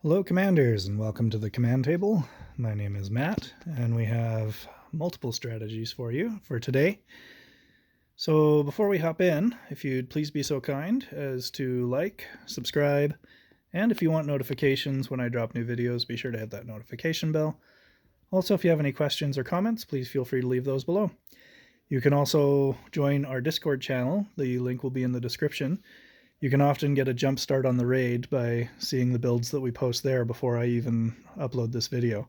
Hello Commanders, and welcome to the command table. My name is Matt, and we have multiple strategies for you for today. So before we hop in, if you'd please be so kind as to like, subscribe, and if you want notifications when I drop new videos, be sure to hit that notification bell. Also, if you have any questions or comments, please feel free to leave those below. You can also join our Discord channel. The link will be in the description. You can often get a jump start on the raid by seeing the builds that we post there before I even upload this video.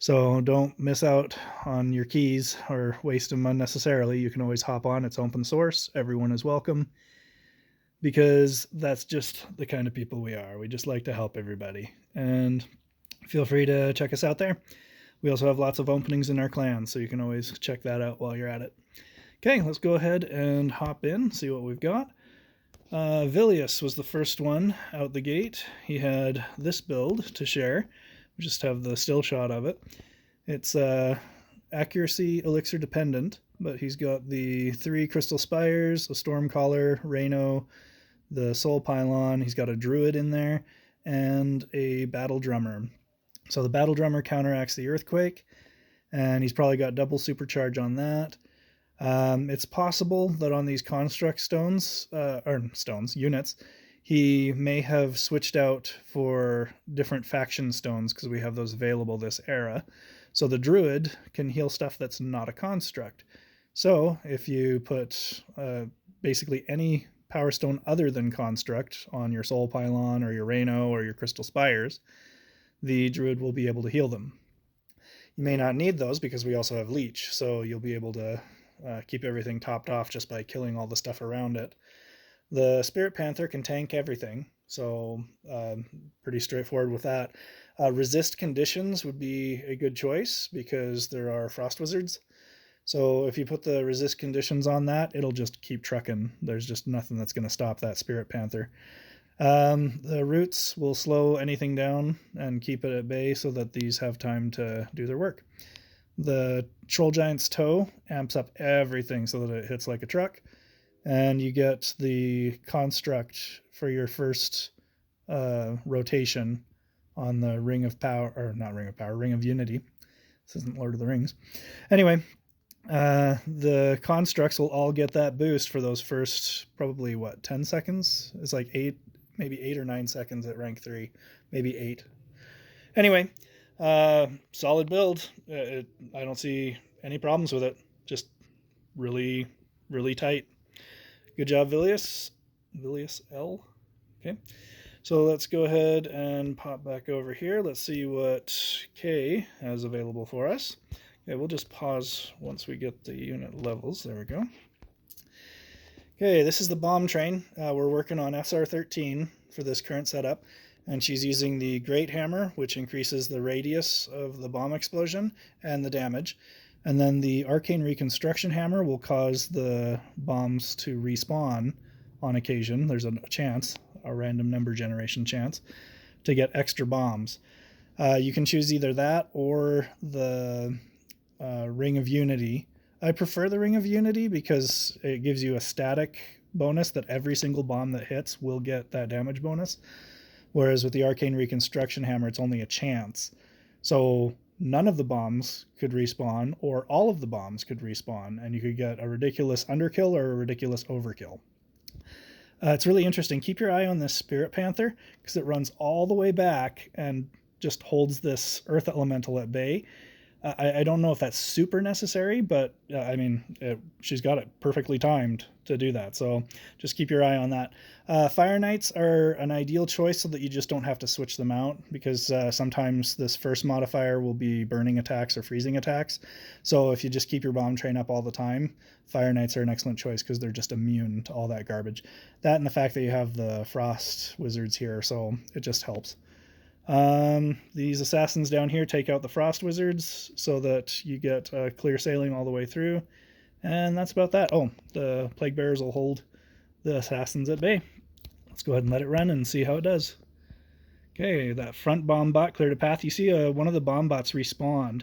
So don't miss out on your keys or waste them unnecessarily. You can always hop on. It's open source. Everyone is welcome, because that's just the kind of people we are. We just like to help everybody. And feel free to check us out there. We also have lots of openings in our clan, so you can always check that out while you're at it. Okay, let's go ahead and hop in, see what we've got. Vilius was the first one out the gate. He had this build to share. We just have the still shot of it. It's accuracy elixir dependent, but he's got the 3 crystal spires, a stormcaller, Reno, the soul pylon. He's got a druid in there and a battle drummer. So the battle drummer counteracts the earthquake, and he's probably got double supercharge on that. It's possible that on these construct units, he may have switched out for different faction stones, because we have those available this era. So the druid can heal stuff that's not a construct. So if you put basically any power stone other than construct on your soul pylon or your Reno or your crystal spires, the druid will be able to heal them. You may not need those because we also have leech, so you'll be able to keep everything topped off just by killing all the stuff around it. The Spirit Panther can tank everything, so pretty straightforward with that. Resist conditions would be a good choice because there are frost wizards. So if you put the resist conditions on that, it'll just keep trucking. There's just nothing that's going to stop that Spirit Panther. The roots will slow anything down and keep it at bay so that these have time to do their work. The Troll Giant's Toe amps up everything so that it hits like a truck, and you get the construct for your first rotation on the Ring of Power, or not Ring of Power, Ring of Unity. This isn't Lord of the Rings. Anyway, the constructs will all get that boost for those first probably 10 seconds. It's like 8, maybe 8 or 9 seconds at rank 3, maybe 8. Anyway, solid build. I don't see any problems with it. Just really, really tight. Good job, ViliusL. Okay, so let's go ahead and pop back over here. Let's see what K has available for us. Okay, we'll just pause once we get the unit levels. There we go. Okay, this is the bomb train. We're working on SR13 for this current setup, and she's using the Great Hammer, which increases the radius of the bomb explosion and the damage. And then the Arcane Reconstruction Hammer will cause the bombs to respawn on occasion. There's a chance, a random number generation chance, to get extra bombs. You can choose either that or the Ring of Unity. I prefer the Ring of Unity because it gives you a static bonus that every single bomb that hits will get that damage bonus. Whereas with the Arcane Reconstruction Hammer, it's only a chance. So none of the bombs could respawn, or all of the bombs could respawn, and you could get a ridiculous underkill or a ridiculous overkill. It's really interesting. Keep your eye on this Spirit Panther, because it runs all the way back and just holds this Earth Elemental at bay. I don't know if that's super necessary, but I mean, she's got it perfectly timed to do that. So just keep your eye on that. Fire Knights are an ideal choice so that you just don't have to switch them out, because sometimes this first modifier will be burning attacks or freezing attacks. So if you just keep your bomb train up all the time, Fire Knights are an excellent choice because they're just immune to all that garbage. That and the fact that you have the frost wizards here, so it just helps. These assassins down here take out the frost wizards so that you get clear sailing all the way through, and that's about that. Oh, the plague bearers will hold the assassins at bay. Let's go ahead and let it run and see how it does. Okay, that front bomb bot cleared a path. You see one of the bomb bots respawned,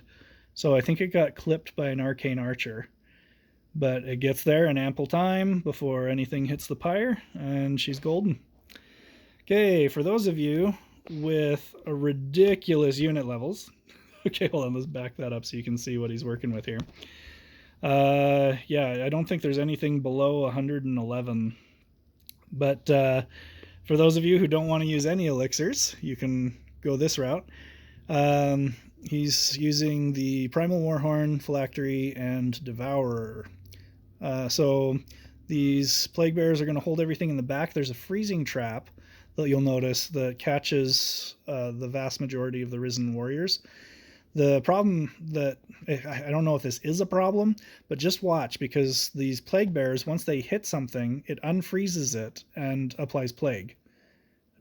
so I think it got clipped by an arcane archer, but it gets there in ample time before anything hits the pyre, and she's golden. Okay, for those of you with a ridiculous unit levels. Okay, hold on, let's back that up so you can see what he's working with here. Yeah, I don't think there's anything below 111. But for those of you who don't want to use any elixirs, you can go this route. He's using the Primal Warhorn, Phylactery, and Devourer. So these Plague Bearers are going to hold everything in the back. There's a freezing trap that you'll notice that catches the vast majority of the Risen Warriors. The problem that, I don't know if this is a problem, but just watch, because these Plague Bearers, once they hit something, it unfreezes it and applies Plague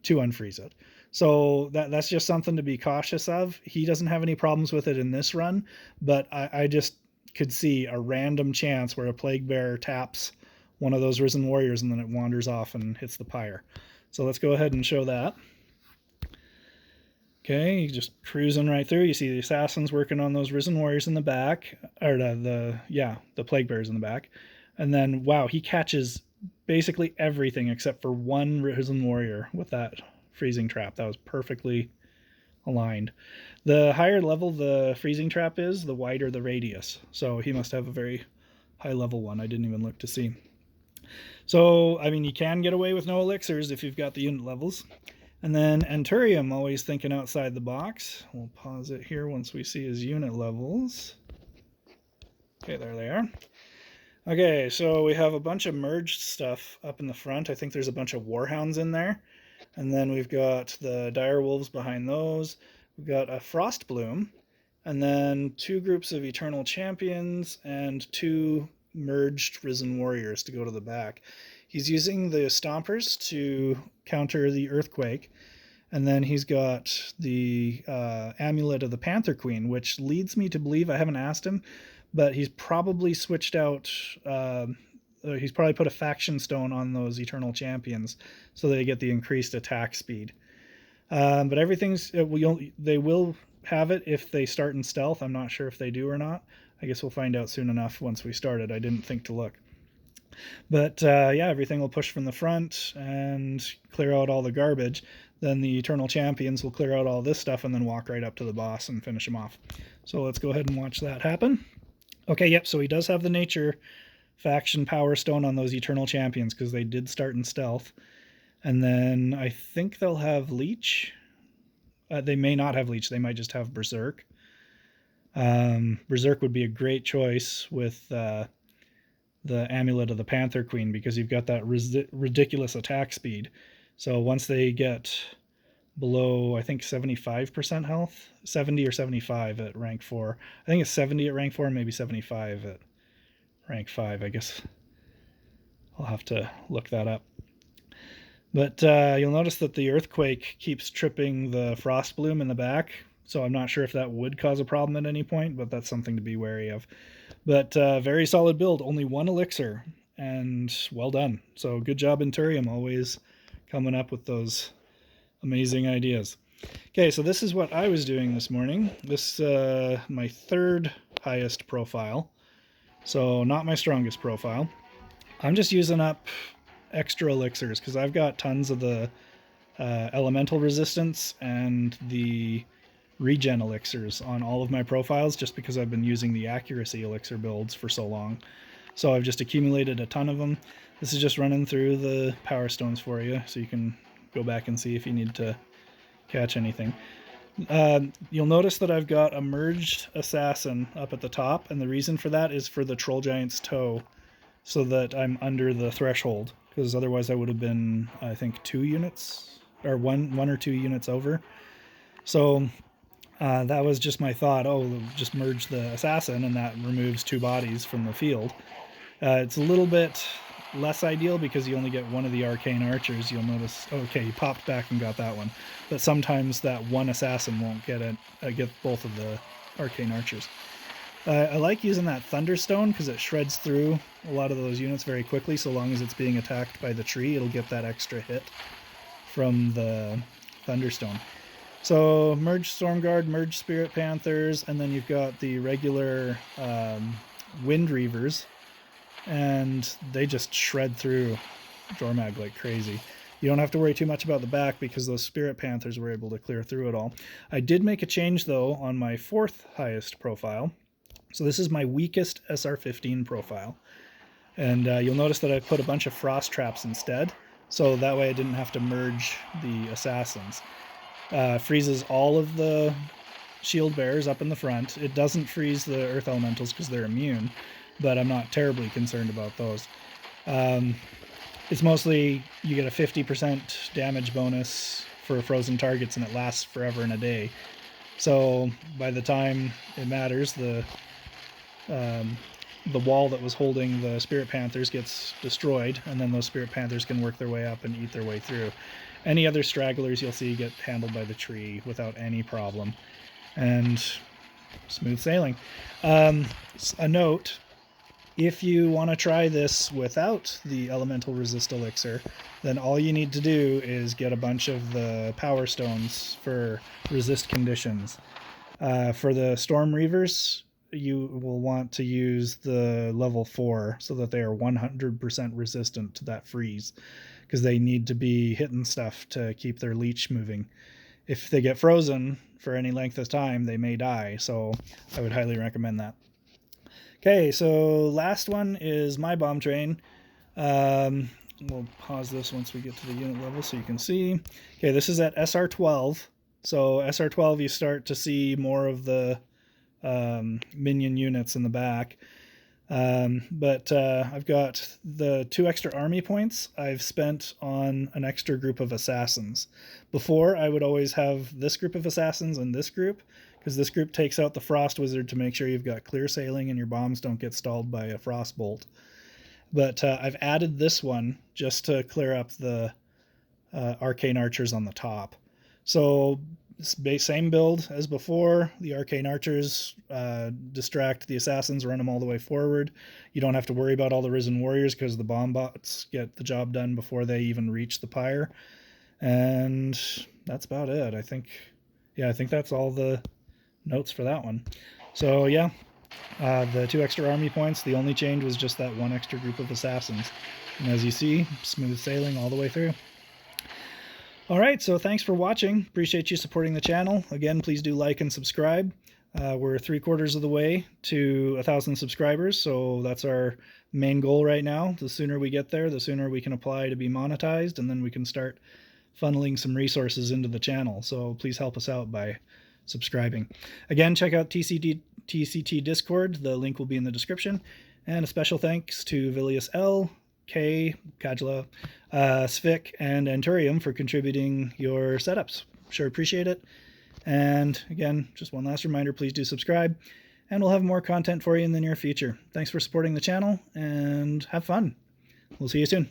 to unfreeze it. So that's just something to be cautious of. He doesn't have any problems with it in this run, but I just could see a random chance where a Plague Bearer taps one of those Risen Warriors and then it wanders off and hits the pyre. So let's go ahead and show that. Okay, just cruising right through. You see the assassins working on those Risen Warriors in the back, or the Plague Bearers in the back. And then, wow, he catches basically everything except for one Risen Warrior with that freezing trap. That was perfectly aligned. The higher level the freezing trap is, the wider the radius. So he must have a very high level one. I didn't even look to see. So, I mean, you can get away with no elixirs if you've got the unit levels. And then Anturium, always thinking outside the box. We'll pause it here once we see his unit levels. Okay, there they are. Okay, so we have a bunch of merged stuff up in the front. I think there's a bunch of Warhounds in there. And then we've got the Dire Wolves behind those. We've got a Frost Bloom. And then 2 groups of Eternal Champions and 2 merged Risen Warriors to go to the back. He's using the Stompers to counter the Earthquake. And then he's got the Amulet of the Panther Queen, which leads me to believe, I haven't asked him, but he's probably switched out, he's probably put a faction stone on those Eternal Champions so they get the increased attack speed. But everything's, they will have it if they start in stealth. I'm not sure if they do or not. I guess we'll find out soon enough once we started. I didn't think to look. But yeah, everything will push from the front and clear out all the garbage. Then the Eternal Champions will clear out all this stuff and then walk right up to the boss and finish him off. So let's go ahead and watch that happen. Okay, yep, so he does have the Nature faction Power Stone on those Eternal Champions because they did start in stealth. And then I think they'll have Leech. They may not have Leech. They might just have Berserk. Berserk would be a great choice with the Amulet of the Panther Queen because you've got that ridiculous attack speed. So once they get below, I think 75% health, 70 or 75 at rank 4. I think it's 70 at rank 4, maybe 75 at rank 5. I guess I'll have to look that up. But you'll notice that the Earthquake keeps tripping the Frost Bloom in the back. So I'm not sure if that would cause a problem at any point, but that's something to be wary of. But very solid build, only 1 elixir, and well done. So good job, Anturium, always coming up with those amazing ideas. Okay, so this is what I was doing this morning. This my 3rd highest profile, so not my strongest profile. I'm just using up extra elixirs because I've got tons of the elemental resistance and the regen elixirs on all of my profiles just because I've been using the accuracy elixir builds for so long. So I've just accumulated a ton of them. This is just running through the power stones for you so you can go back and see if you need to catch anything. You'll notice that I've got a merged assassin up at the top, and the reason for that is for the Troll Giant's Toe, so that I'm under the threshold, because otherwise I would have been, I think, 2 units, or one or 2 units over. So that was just my thought, just merge the assassin, and that removes 2 bodies from the field. It's a little bit less ideal because you only get one of the arcane archers. You'll notice, okay, you popped back and got that one, but sometimes that one assassin won't get both of the arcane archers. I like using that Thunderstone because it shreds through a lot of those units very quickly. So long as it's being attacked by the tree, it'll get that extra hit from the Thunderstone. So merge Stormguard, merge Spirit Panthers, and then you've got the regular Wind Reavers, and they just shred through Jormag like crazy. You don't have to worry too much about the back because those Spirit Panthers were able to clear through it all. I did make a change, though, on my 4th highest profile. So this is my weakest SR15 profile. And you'll notice that I put a bunch of frost traps instead. So that way I didn't have to merge the assassins. Freezes all of the shield bearers up in the front. It doesn't freeze the earth elementals because they're immune, but I'm not terribly concerned about those. It's mostly you get a 50% damage bonus for frozen targets, and it lasts forever and a day. So by the time it matters, the wall that was holding the Spirit Panthers gets destroyed, and then those Spirit Panthers can work their way up and eat their way through. Any other stragglers you'll see get handled by the tree without any problem. And smooth sailing. A note, if you want to try this without the elemental resist elixir, then all you need to do is get a bunch of the power stones for resist conditions. For the Storm Reavers, you will want to use the level 4 so that they are 100% resistant to that freeze, because they need to be hitting stuff to keep their leech moving. If they get frozen for any length of time, they may die, so I would highly recommend that. Okay, so last one is my bomb train. We'll pause this once we get to the unit level so you can see. Okay, this is at SR12. So SR12, you start to see more of the minion units in the back. But I've got the 2 extra army points I've spent on an extra group of assassins. Before, I would always have this group of assassins and this group, because this group takes out the Frost Wizard to make sure you've got clear sailing and your bombs don't get stalled by a Frost Bolt. But I've added this one just to clear up the Arcane Archers on the top. So same build as before. The Arcane Archers distract the Assassins, run them all the way forward. You don't have to worry about all the Risen Warriors because the bomb bots get the job done before they even reach the pyre. And that's about it. I think that's all the notes for that one. So yeah, the 2 extra army points, the only change was just that 1 extra group of Assassins. And as you see, smooth sailing all the way through. Alright, so thanks for watching. Appreciate you supporting the channel. Again, please do like and subscribe. We're 3/4 of the way to 1,000 subscribers, so that's our main goal right now. The sooner we get there, the sooner we can apply to be monetized, and then we can start funneling some resources into the channel. So please help us out by subscribing. Again, check out TCT Discord. The link will be in the description. And a special thanks to ViliusL, Kay, Kajla, Svik, and Anturium for contributing your setups. Sure appreciate it. And again, just one last reminder, please do subscribe, and we'll have more content for you in the near future. Thanks for supporting the channel, and have fun. We'll see you soon.